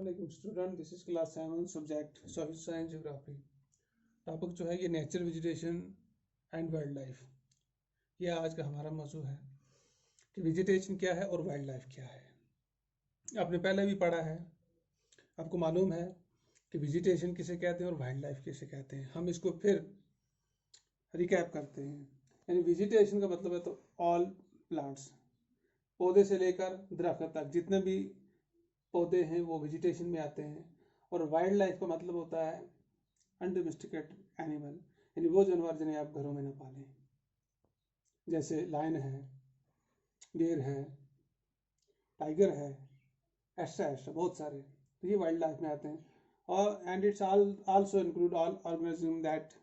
अस्सलाम student, this is class 7 subject social science geography. Topic जो है ये nature, vegetation and wild life. ये आज का हमारा मौजू है कि वेजिटेशन क्या है और वाइल्ड लाइफ क्या है। आपने पहले भी पढ़ा है, आपको मालूम है कि वेजिटेशन किसे कहते हैं और वाइल्ड लाइफ किसे कहते हैं। हम इसको फिर रिकैप करते हैं। यानी वेजिटेशन का मतलब है तो ऑल प्लांट्स, पौधे से लेकर दरख्त तक जितने भी पौधे हैं वो वेजिटेशन में आते हैं। और वाइल्ड लाइफ का मतलब होता है अनडोमेस्टिकेटेड एनिमल, यानी वो जानवर जिन्हें आप घरों में न पालें, जैसे लायन है, बेर है, टाइगर है, एक्स्ट्रा एक्स्ट्रा बहुत सारे, तो ये वाइल्ड लाइफ में आते हैं। और and it's also include all organism that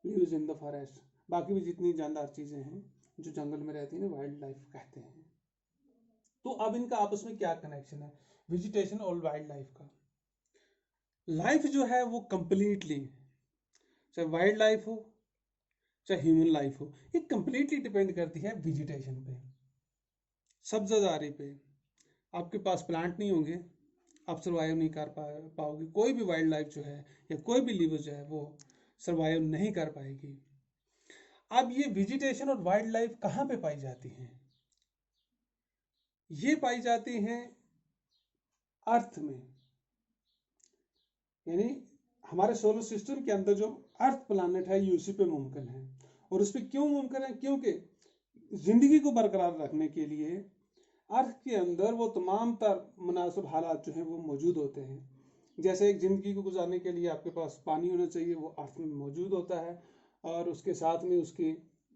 lives in the forest. बाकी भी जितनी जानदार चीज़ें हैं जो जंगल में रहती हैं वाइल्ड लाइफ कहते हैं। तो अब इनका आपस में क्या कनेक्शन है वेजिटेशन और वाइल्ड लाइफ का। लाइफ जो है वो कंप्लीटली, चाहे वाइल्ड लाइफ हो चाहे ह्यूमन लाइफ हो, ये कंप्लीटली डिपेंड करती है वेजिटेशन पे, सब्जादारी पे। आपके पास प्लांट नहीं होंगे, आप सर्वाइव नहीं कर पाओगे। कोई भी वाइल्ड लाइफ जो है या कोई भी लिव जो है वो सर्वाइव नहीं कर पाएगी। अब ये वेजिटेशन और वाइल्ड लाइफ कहाँ पे पाई जाती हैं? ये पाई जाती हैं अर्थ में, यानी हमारे सोलर सिस्टम के अंदर जो अर्थ प्लानट है ये उसी पे मुमकिन है। और उस पर क्यों मुमकिन है? क्योंकि जिंदगी को बरकरार रखने के लिए अर्थ के अंदर वो तमाम तर मुनासिब हालात जो हैं वो मौजूद होते हैं। जैसे एक ज़िंदगी को गुजारने के लिए आपके पास पानी होना चाहिए, वो अर्थ में मौजूद होता है। और उसके साथ में उसकी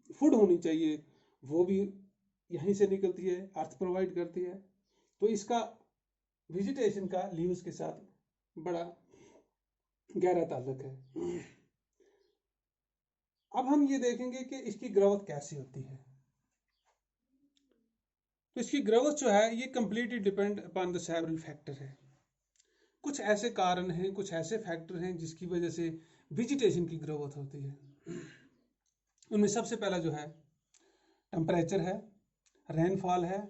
फूड होनी चाहिए, वो भी यहीं से निकलती है, अर्थ प्रोवाइड करती है। तो इसका वेजिटेशन का लीव्स के साथ बड़ा गहरा ताल्लुक है। अब हम ये देखेंगे कि इसकी ग्रोथ कैसी होती है। तो इसकी ग्रोथ जो है ये completely depend upon the several factor है। कुछ ऐसे कारण हैं, कुछ ऐसे फैक्टर हैं जिसकी वजह से वेजिटेशन की ग्रोथ होती है। उनमें सबसे पहला जो है टेम्परेचर है, रेनफॉल है,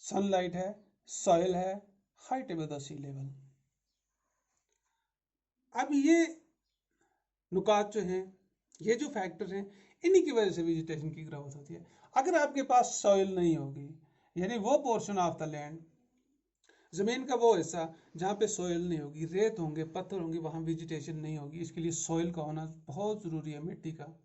सनलाइट है, सॉइल है, height above the sea level. अब ये नुकात जो हैं, ये जो फैक्टर हैं, इन्हीं की वजह से वेजिटेशन की ग्रोथ होती है। अगर आपके पास सॉइल नहीं होगी, यानी वो पोर्शन ऑफ द लैंड, जमीन का वो हिस्सा जहाँ पे सॉइल नहीं होगी, रेत होंगे, पत्थर होंगे, वहाँ वेजिटेशन नहीं होगी। इसके लिए सॉइल का होना बहुत ज़रूरी है, मिट्टी का।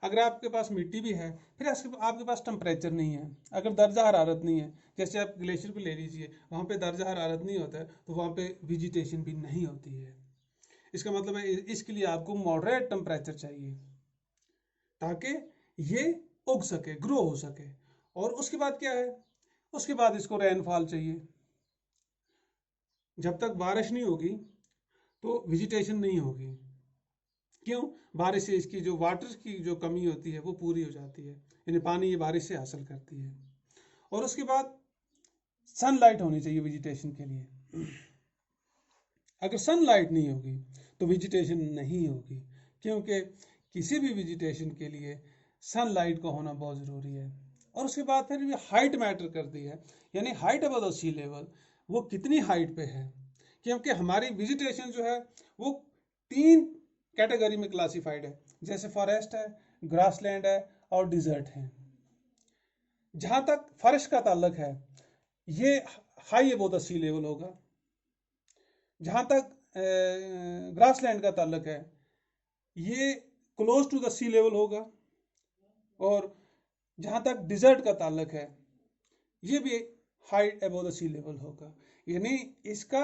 अगर आपके पास मिट्टी भी है, फिर आपके पास टेम्परेचर नहीं है, अगर दर्जा हरारत नहीं है, जैसे आप ग्लेशियर को ले लीजिए, वहाँ पे दर्जा हरारत नहीं होता है, तो वहाँ पे वेजिटेशन भी नहीं होती है। इसका मतलब है इसके लिए आपको मॉडरेट टेम्परेचर चाहिए ताकि ये उग सके, ग्रो हो सके। और उसके बाद क्या है, उसके बाद इसको रेनफॉल चाहिए। जब तक बारिश नहीं होगी तो वेजिटेशन नहीं होगी। क्यों? बारिश से इसकी जो वाटर की जो कमी होती है वो पूरी हो जाती है, यानी पानी ये बारिश से हासिल करती है। और उसके बाद सनलाइट होनी चाहिए वेजिटेशन के लिए। अगर सनलाइट नहीं होगी तो वेजिटेशन नहीं होगी, क्योंकि किसी भी वेजिटेशन के लिए सनलाइट का होना बहुत ज़रूरी है। और उसके बाद फिर भी हाइट मैटर करती है, यानी height above the sea level, वो कितनी हाइट पे है। क्योंकि हमारी वेजिटेशन जो है वो 3 कैटेगरी में क्लासिफाइड है, जैसे फॉरेस्ट है, ग्रासलैंड है और डिजर्ट है। जहाँ तक फॉरेस्ट का ताल्लुक है ये high above the sea level होगा। जहाँ तक ग्रासलैंड का ताल्लुक है ये close to the sea level होगा। और जहाँ तक डिजर्ट का ताल्लुक है ये भी high above the sea level होगा, यानी इसका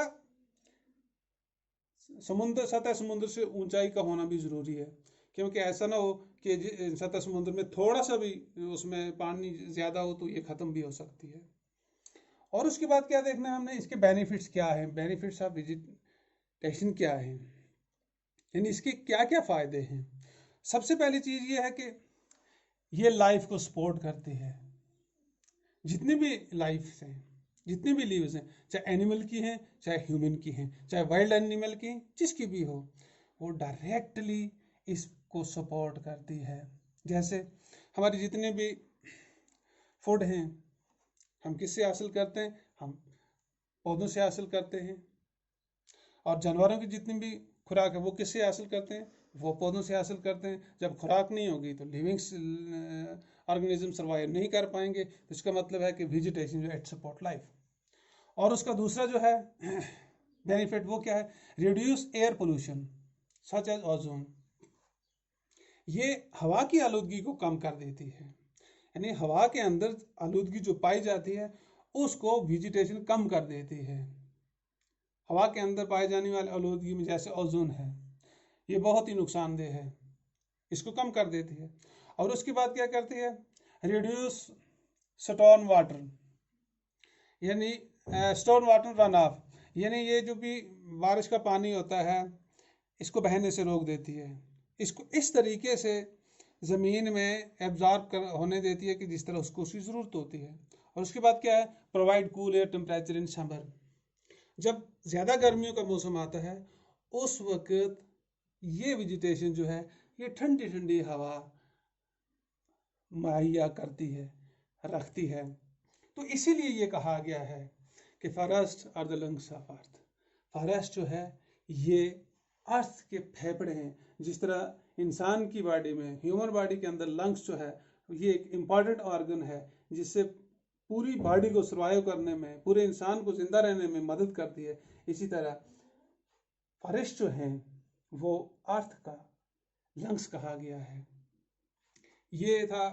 सतह समुद्र से ऊंचाई का होना भी ज़रूरी है। क्योंकि ऐसा ना हो कि सतह समुद्र में थोड़ा सा भी उसमें पानी ज़्यादा हो तो ये ख़त्म भी हो सकती है। और उसके बाद क्या देखना है हमने, इसके बेनिफिट्स क्या हैं, बेनिफिट्स ऑफ वेजिटेशन क्या है, यानी इसके क्या क्या फ़ायदे हैं। सबसे पहली चीज़ ये है कि ये लाइफ को सपोर्ट करती है। जितनी भी लाइफ हैं, जितनी भी लीव्स हैं, चाहे एनिमल की हैं चाहे ह्यूमन की हैं, चाहे वाइल्ड एनिमल की, जिसकी भी हो, वो डायरेक्टली इसको सपोर्ट करती है। जैसे हमारी जितने भी फूड हैं हम किससे हासिल करते हैं? हम पौधों से हासिल करते हैं। और जानवरों की जितनी भी खुराक है वो किससे हासिल करते हैं, वो पौधों से हासिल करते हैं। जब खुराक नहीं होगी तो लिविंग ऑर्गेनिज्म सर्वाइव नहीं कर पाएंगे, तो इसका मतलब है कि वेजिटेशन जो है इट सपोर्ट लाइफ। और उसका दूसरा जो है बेनिफिट वो क्या है, reduce air pollution such as ozone. ये हवा की आलूदगी को कम कर देती है, यानी हवा के अंदर आलूदगी जो पाई जाती है उसको वेजिटेशन कम कर देती है। हवा के अंदर पाए जाने वाले आलूदगी में जैसे ओजोन है, ये बहुत ही नुकसानदेह है, इसको कम कर देती है। और उसके बाद क्या करती है, रिड्यूस स्टॉर्म वाटर, यानी स्टॉर्म वाटर रन ऑफ, यानी ये जो भी बारिश का पानी होता है इसको बहने से रोक देती है, इसको इस तरीके से ज़मीन में एब्जॉर्ब होने देती है कि जिस तरह उसको उसकी ज़रूरत होती है। और उसके बाद क्या है, provide cool air temperature in summer. जब ज़्यादा गर्मियों का मौसम आता है उस वक्त ये वेजिटेशन जो है ये ठंडी ठंडी हवा मुहैया करती है, रखती है। तो इसीलिए ये कहा गया है कि forest are the lungs of earth. Forest जो है ये अर्थ के फेफड़े हैं। जिस तरह इंसान की बॉडी में, ह्यूमन बॉडी के अंदर लंग्स जो है ये एक इम्पॉर्टेंट ऑर्गन है जिससे पूरी बॉडी को सर्वाइव करने में, पूरे इंसान को जिंदा रहने में मदद करती है, इसी तरह फॉरेस्ट जो हैं वो अर्थ का लंग्स कहा गया है। ये था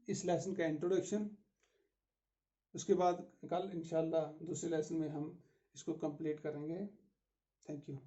इस लेसन का इंट्रोडक्शन। उसके बाद कल इंशाल्लाह दूसरे लेसन में हम इसको कंप्लीट करेंगे। Thank you.